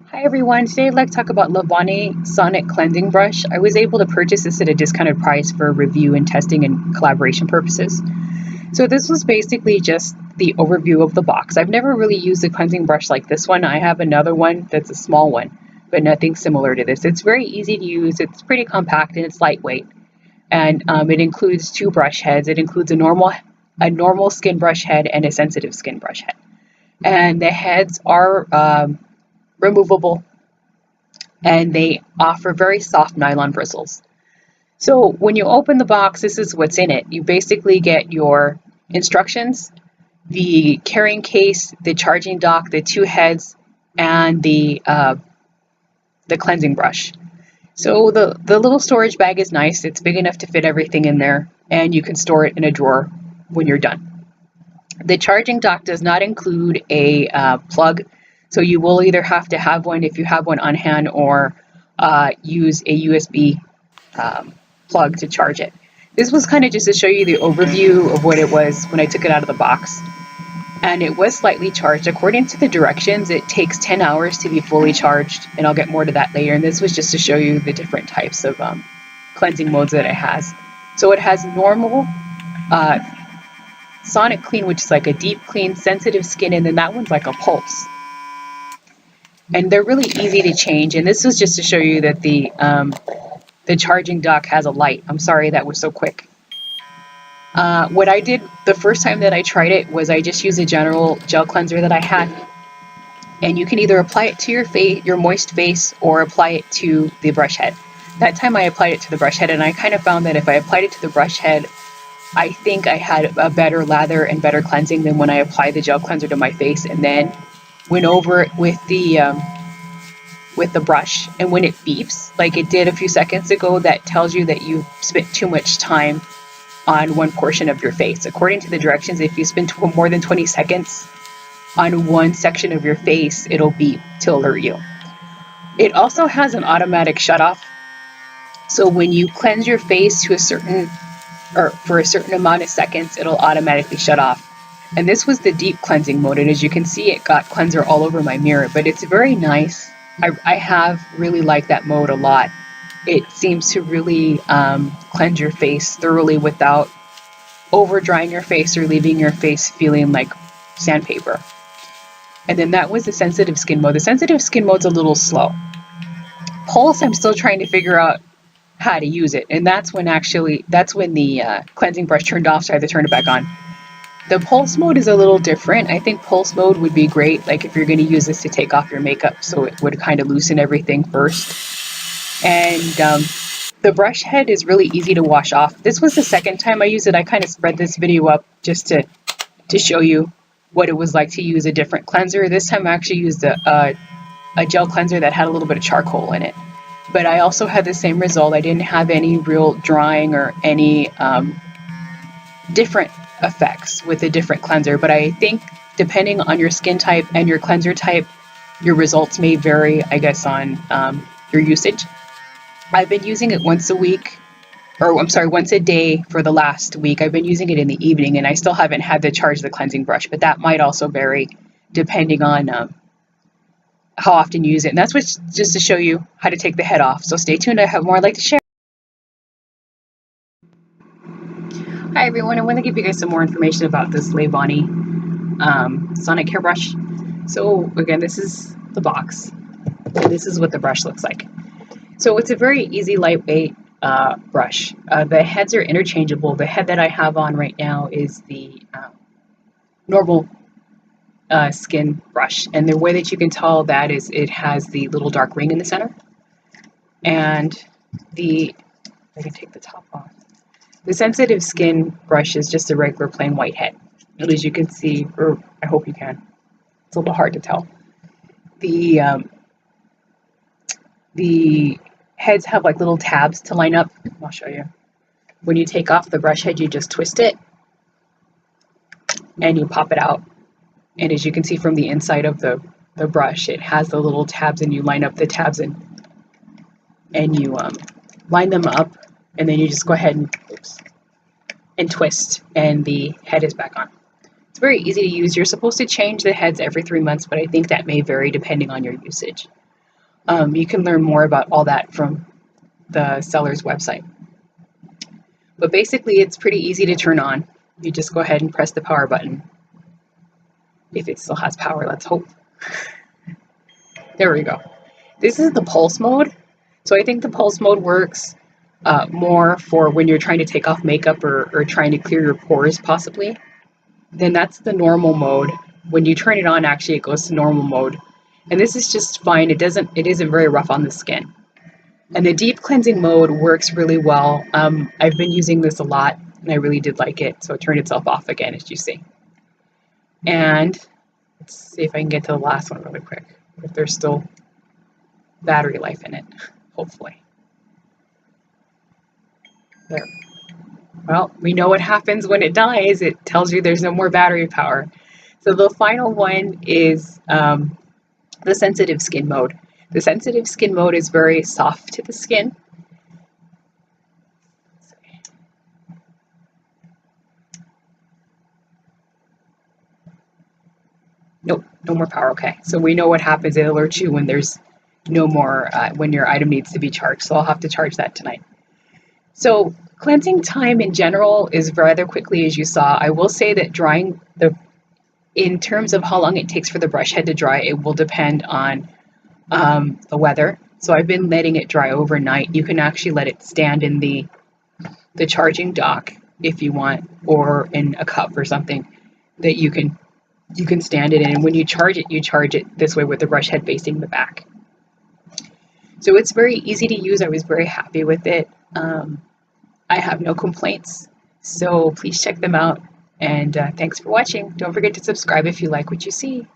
Hi everyone, today I'd like to talk about Lavany Sonic Cleansing Brush. I was able to purchase this at a discounted price for review and testing and collaboration purposes. So this was basically just the overview of the box. I've never really used a cleansing brush like this one. I have another one that's a small one, but nothing similar to this. It's very easy to use, it's pretty compact, and it's lightweight. And it includes two brush heads. It includes a normal skin brush head and a sensitive skin brush head. And the heads are removable, and they offer very soft nylon bristles. So when you open the box, this is what's in it. You basically get your instructions, the carrying case, the charging dock, the two heads, and the cleansing brush. So the little storage bag is nice. It's big enough to fit everything in there, and you can store it in a drawer when you're done. The charging dock does not include a plug, so you will either have to have one if you have one on hand, or use a USB plug to charge it. This was kind of just to show you the overview of what it was when I took it out of the box. And it was slightly charged. According to the directions, it takes 10 hours to be fully charged, and I'll get more to that later. And this was just to show you the different types of cleansing modes that it has. So it has normal, sonic clean, which is like a deep clean, sensitive skin, and then that one's like a pulse. And they're really easy to change. And this was just to show you that the charging dock has a light. I'm sorry that was so quick. What I did the first time that I tried it was I just used a general gel cleanser that I had. And you can either apply it to your face, your moist face, or apply it to the brush head. That time I applied it to the brush head, and I kind of found that if I applied it to the brush head, I think I had a better lather and better cleansing than when I applied the gel cleanser to my face and then went over it with the brush. And when it beeps like it did a few seconds ago, that tells you that you've spent too much time on one portion of your face. According to the directions, if you spend more than 20 seconds on one section of your face, it'll beep to alert you. It also has an automatic shutoff, so when you cleanse your face to for a certain amount of seconds, it'll automatically shut off. And this was the deep cleansing mode, and as you can see, it got cleanser all over my mirror, but it's very nice. I have really liked that mode a lot. It seems to really cleanse your face thoroughly without over drying your face or leaving your face feeling like sandpaper. And then that was the sensitive skin mode. The sensitive skin mode's a little slow. Pulse, I'm still trying to figure out how to use it, and that's when the cleansing brush turned off, so I had to turn it back on. The pulse mode is a little different. I think pulse mode would be great, like if you're going to use this to take off your makeup, so it would kind of loosen everything first. And the brush head is really easy to wash off. This was the second time I used it. I kind of spread this video up just to show you what it was like to use a different cleanser. This time I actually used a gel cleanser that had a little bit of charcoal in it. But I also had the same result. I didn't have any real drying or any different effects with a different cleanser. But I think depending on your skin type and your cleanser type, your results may vary, I guess, on your usage. I've been using it once a day for the last week. I've been using it in the evening, and I still haven't had to charge the cleansing brush, but that might also vary depending on how often you use it. And that's just to show you how to take the head off. So stay tuned. I have more I'd like to share. Hi everyone, I want to give you guys some more information about this Lavany Sonic hair brush. So again, this is the box, and this is what the brush looks like. So it's a very easy, lightweight brush. The heads are interchangeable. The head that I have on right now is the normal skin brush, and the way that you can tell that is it has the little dark ring in the center, and I can take the top off. The sensitive skin brush is just a regular plain white head, at least you can see, or I hope you can. It's a little hard to tell. The heads have like little tabs to line up. I'll show you. When you take off the brush head, you just twist it and you pop it out. And as you can see from the inside of the brush, it has the little tabs, and you line up the tabs and you line them up, and then you just go ahead and twist, and the head is back on. It's very easy to use. You're supposed to change the heads every 3 months, but I think that may vary depending on your usage. You can learn more about all that from the seller's website. But basically, it's pretty easy to turn on. You just go ahead and press the power button. If it still has power, let's hope. There we go. This is the pulse mode. So I think the pulse mode works more for when you're trying to take off makeup or trying to clear your pores possibly. Then that's the normal mode. When you turn it on, actually it goes to normal mode. And this is just fine. It isn't very rough on the skin. And the deep cleansing mode works really well. I've been using this a lot and I really did like it. So it turned itself off again, as you see. And let's see if I can get to the last one really quick. If there's still battery life in it, hopefully. There. Well, we know what happens when it dies. It tells you there's no more battery power. So the final one is the sensitive skin mode. The sensitive skin mode is very soft to the skin. Nope, no more power. Okay, so we know what happens. It alerts you when there's no more, when your item needs to be charged. So I'll have to charge that tonight. So cleansing time in general is rather quickly, as you saw. I will say that in terms of how long it takes for the brush head to dry, it will depend on the weather. So I've been letting it dry overnight. You can actually let it stand in the charging dock if you want, or in a cup or something that you can stand it in. And when you charge it this way with the brush head facing the back. So it's very easy to use. I was very happy with it. I have no complaints. So please check them out. And thanks for watching. Don't forget to subscribe if you like what you see.